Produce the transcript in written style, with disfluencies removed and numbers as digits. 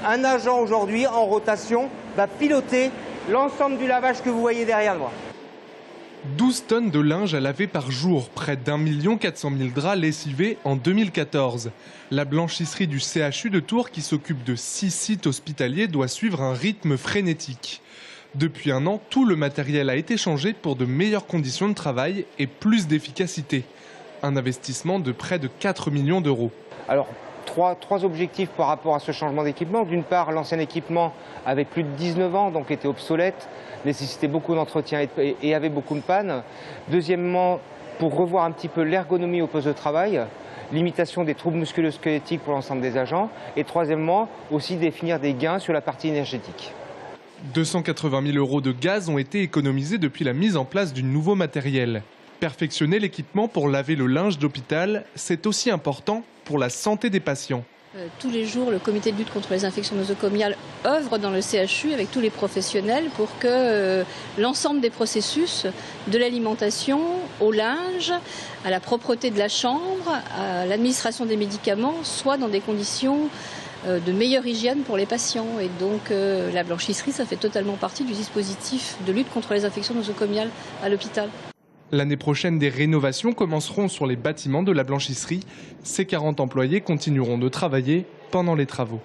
Un agent aujourd'hui en rotation va piloter l'ensemble du lavage que vous voyez derrière moi. 12 tonnes de linge à laver par jour, près d'1 400 000 draps lessivés en 2014. La blanchisserie du CHU de Tours, qui s'occupe de 6 sites hospitaliers, doit suivre un rythme frénétique. Depuis un an, tout le matériel a été changé pour de meilleures conditions de travail et plus d'efficacité. Un investissement de près de 4 millions d'euros. Alors, trois objectifs par rapport à ce changement d'équipement. D'une part, l'ancien équipement avait plus de 19 ans, donc était obsolète, nécessitait beaucoup d'entretien et avait beaucoup de pannes. Deuxièmement, pour revoir un petit peu l'ergonomie au poste de travail, limitation des troubles musculo-squelettiques pour l'ensemble des agents. Et troisièmement, aussi définir des gains sur la partie énergétique. 280 000 euros de gaz ont été économisés depuis la mise en place du nouveau matériel. Perfectionner l'équipement pour laver le linge d'hôpital, c'est aussi important pour la santé des patients. Tous les jours, le comité de lutte contre les infections nosocomiales œuvre dans le CHU avec tous les professionnels pour que l'ensemble des processus, de l'alimentation au linge, à la propreté de la chambre, à l'administration des médicaments, soient dans des conditions de meilleure hygiène pour les patients. Et donc la blanchisserie, ça fait totalement partie du dispositif de lutte contre les infections nosocomiales à l'hôpital. L'année prochaine, des rénovations commenceront sur les bâtiments de la blanchisserie. Ces 40 employés continueront de travailler pendant les travaux.